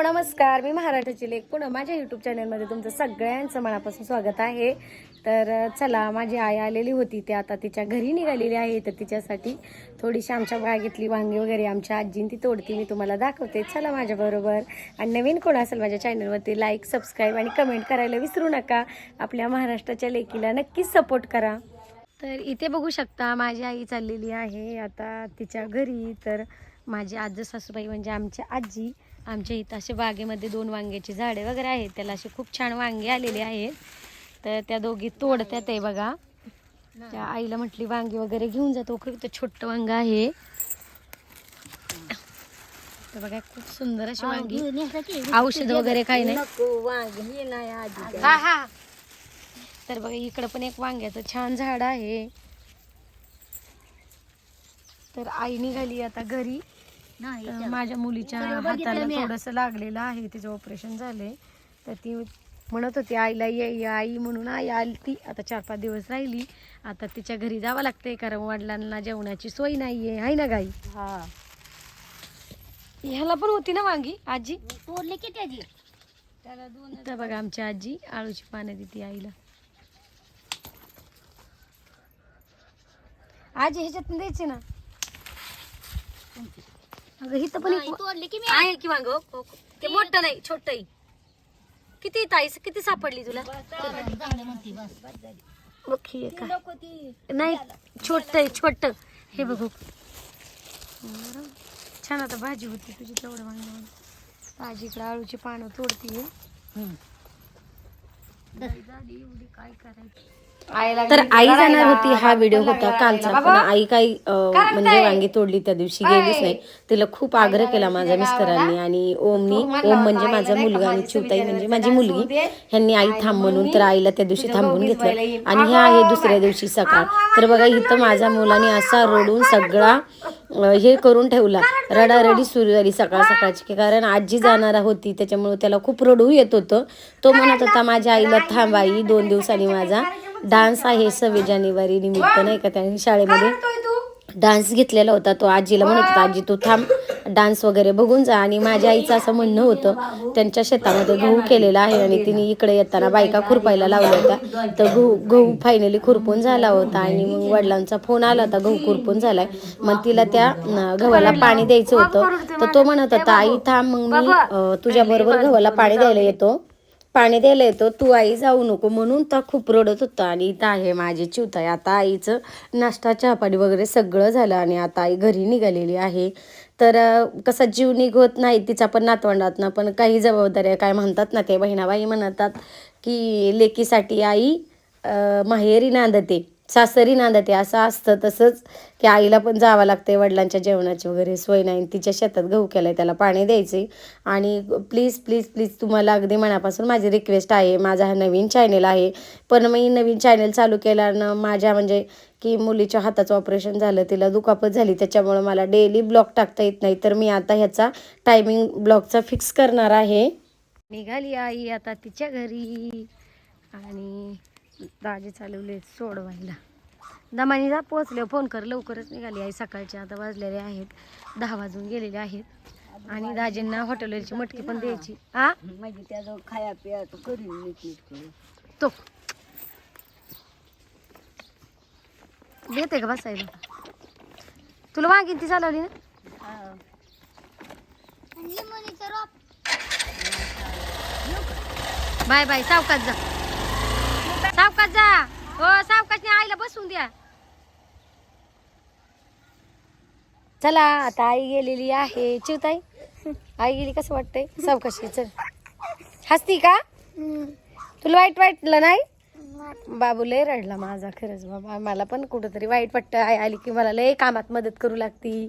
नमस्कार. मी महाराष्ट्राची लेक पुन्हा माझ्या यूट्यूब चॅनलमध्ये तुमचं सगळ्यांचं मनापासून स्वागत आहे. तर चला, माझी आई आलेली होती, ती आता तिच्या घरी निघालेली आहे. तर तिच्यासाठी थोडीशी आमच्या बागेतली वांगी वगैरे आमच्या आजीने ती तोडती, मी तुम्हाला दाखवते. चला माझ्याबरोबर. आणि नवीन कोण असेल माझ्या चॅनलवरती लाईक, सबस्क्राईब आणि कमेंट करायला विसरू नका. आपल्या महाराष्ट्राच्या लेकीला नक्कीच सपोर्ट करा. तर इथे बघू शकता माझी आई चाललेली आहे आता तिच्या घरी. तर माझी आजी सासूबाई म्हणजे आमची आजी, आमच्या इथं असे बागेमध्ये 2 वांग्याची झाडे वगैरे आहेत, त्याला असे खूप छान वांगे आलेले आहेत. तर त्या दोघी तोडत्यात आहे बघा. त्या आईला म्हटली वांगी वगैरे घेऊन जातो. तर छोटं वांग आहे. तर बघा खूप सुंदर अशी वांगी, औषध वगैरे काही नाही. हा हा. तर बघा इकडं पण एक वांग्याचं छान झाड आहे. तर आई निघाली आता घरी. माझ्या मुलीच्या हाताला थोडंसं लागलेलं आहे, तिचं ऑपरेशन झालंय. तर ती म्हणत होती आईला ये आई, म्हणून आई आली ती. आता 4-5 दिवस राहिली. आता तिच्या घरी जावं लागतंय कारण वडिलांना जेवणाची सोय नाहीये, आहे ना गाई. हा, ह्याला पण होती ना वांगी, आजी तोडले की त्याची. त्याला तर बघा आमची आजी आळूची पानं देते आईला. आजी ह्याच्यात द्यायचे ना. अगं हिथं पण तोडले की मी आहे की वांग. ते मोठं नाही, छोट. किती ताई, किती सापडली तुला? बघ ही का नाही, छोट छोट. हे बघू छान. आता भाजी होती तुझी तेवढं वांग. आजी इकडे आळूची पानं तोडतीये. काय करायचं. तर आई जाणार होती, हा व्हिडिओ होता कालचा. पण आई काही म्हणजे वांगी तोडली त्या दिवशी गेलीच नाही. तिला खूप आग्रह केला माझ्या मिस्टरांनी आणि ओमनी. ओम म्हणजे माझा मुलगा आणि चिवताई म्हणजे माझी मुलगी. ह्यांनी आई थांब म्हणून. तर आईला त्या दिवशी थांबून घेतलं. आणि हे आहे दुसऱ्या दिवशी सकाळ. तर बघा इथं माझ्या मुलाने असा रडून सगळा हे करून ठेवला. रडारडी सुरू झाली सकाळ सकाळची, कारण आजी जाणार होती त्याच्यामुळे त्याला खूप रडू येत होतं. तो म्हणत होता माझ्या आईला थांब आई, 2 दिवसांनी माझा डान्स आहे 26 जानेवारी निमित्त, नाही का. त्यांनी शाळेमध्ये डान्स घेतलेला होता. तो आजीला म्हणत होता आजी तू थांब, डान्स वगैरे बघून जा. आणि माझ्या आईचं असं म्हणणं होतं त्यांच्या शेतामध्ये गहू केलेला आहे आणि तिने इकडे येताना बायका खुरपायला लावल्या होत्या. तर गहू फायनली खुरपून झाला होता. आणि मग वडिलांचा फोन आला होता गहू खुरपून झालाय, मग तिला त्या गव्हाला पाणी द्यायचं होतं. तर तो म्हणत होता आई थांब, मग मी तुझ्या बरोबर गव्हाला पाणी द्यायला येतो, तू आई जाऊ नको. म्हणून तर खूप रडत होता. आणि इथं आहे माझी चिवताई. आता आईचं नाश्ता चहापाणी वगैरे सगळं झालं आणि आता आई घरी निघालेली आहे. तर कसा जीव निघत नाही तिचा पण नातवंडात ना, पण काही जबाबदाऱ्या काय म्हणतात ना ते बहिणाबाई म्हणतात की लेकीसाठी आई माहेरी नांदते सासरी नांदते, असं असतं. तसंच की आईला पण जावं लागते, वडिलांच्या जेवणाची वगैरे सोय नाही. तिच्या शेतात गहू केलाय, त्याला पाणी द्यायचे. आणि प्लीज प्लीज प्लीज तुम्हाला अगदी मनापासून माझी रिक्वेस्ट आहे. माझा हा नवीन चॅनल आहे, पण मी नवीन चॅनल चालू केल्यानं माझ्या म्हणजे की मुलीच्या हाताचं ऑपरेशन झालं, तिला दुखापत झाली, त्याच्यामुळं मला डेली ब्लॉग टाकता येत नाही. तर मी आता ह्याचा टायमिंग ब्लॉगचा फिक्स करणार आहे. निघाली आई आता तिच्या घरी आणि दाजी चालवले सोडवायला. दमानी जा पोहोचले, फोन कर, लवकरच निघाली आई सकाळची. आता वाजलेले आहेत 10 वाजून गेलेले आहेत. आणि दाजींना हॉटेलची मटकी पण द्यायची. हा म्हणजे त्याचं खाया पिया करीन तो देते का बसायला. तुला वांगी ती चालवली ना. बाय बाय, सावकाश जा, सावकाश जा. हो सावकाशने आईला बसून द्या. चला आता आई गेलेली आहे. चिवताई आई गेली, कसं वाटतंय? सावकाशी चल. हसती का? तुला वाईट वाटलं नाही? बाबू लय रडला माझा, खरंच बाबा. मला पण कुठंतरी वाईट वाटतं. आई आली की मला लय कामात मदत करू लागती,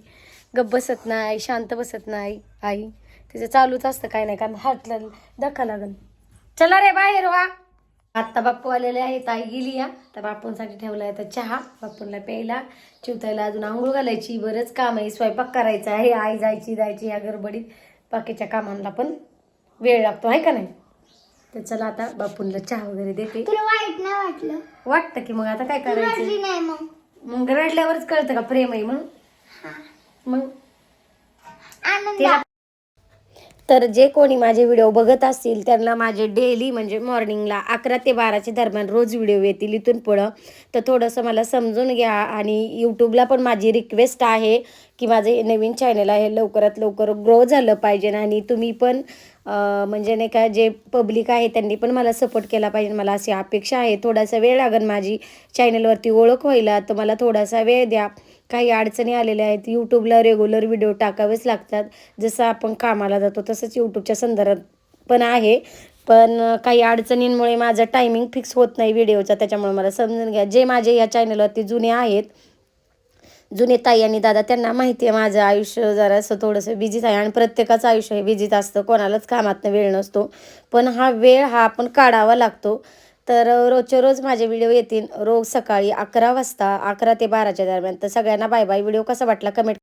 गप्प बसत नाही, शांत बसत नाही. आई तिचं चालूच असतं काय नाही, कारण हातला धक्का लागल. चला रे बाहेर व्हा. आत्ता बाप्पू आलेले आहेत, आई गेली या. तर बाप्पूंसाठी ठेवला आहे तर चहा बाप्पूंला प्यायला. चिवताईला अजून आंघोळ घालायची, बरंच काम आहे, स्वयंपाक करायचा आहे. आई जायची या गडबडीत, बाकीच्या कामांना पण वेळ लागतो, आहे का नाही. तर चला आता बाप्पूंला चहा वगैरे देते. तुला वाईट नाही वाटलं? वाटतं की, मग आता काय करायचं. नाही मग रडल्यावरच कळतं का प्रेम आहे म्हणून. मग तर जे कोणी माझे व्हिडिओ बघत असतील त्यांना माझे डेली म्हणजे मॉर्निंगला 11 ते 12च्या दरम्यान रोज व्हिडिओ येतील इथून पुढं. तर थोडंसं मला समजून घ्या आणि यूट्यूबला पण माझी रिक्वेस्ट आहे की माझं हे नवीन चॅनल आहे लवकरात लवकर ग्रो झालं पाहिजे आणि तुम्ही पण म्हणजे नाही का जे पब्लिक आहे त्यांनी पण मला सपोर्ट केला पाहिजे. मला अशी अपेक्षा आहे. थोडासा वेळ लागेल माझी चॅनलवरती ओळख व्हायला, तर मला थोडासा वेळ द्या. काही अडचणी आलेल्या आहेत. यूट्यूबला रेग्युलर व्हिडिओ टाकावेच लागतात. जसं आपण कामाला जातो तसंच यूट्यूबच्या संदर्भात पण आहे. पण काही अडचणींमुळे माझा टायमिंग फिक्स होत नाही व्हिडिओचा. त्याच्यामुळे मला समजून घ्या. जे माझे या चॅनलवरती जुने आहेत, जुने ताई आणि दादा, त्यांना माहिती आहे माझं आयुष्य जरासं थोडंसं बिझीच आहे आणि प्रत्येकाचं आयुष्य हे बिझीच असतं. कोणालाच कामातनं वेळ नसतो. पण हा वेळ हा आपण काढावा लागतो. तर रोजच्या रोज माझे व्हिडिओ येतील रोज सकाळी 11 वाजता, 11 ते 12च्या दरम्यान. तर सगळ्यांना बाय बाय. व्हिडिओ कसा वाटला कमेंट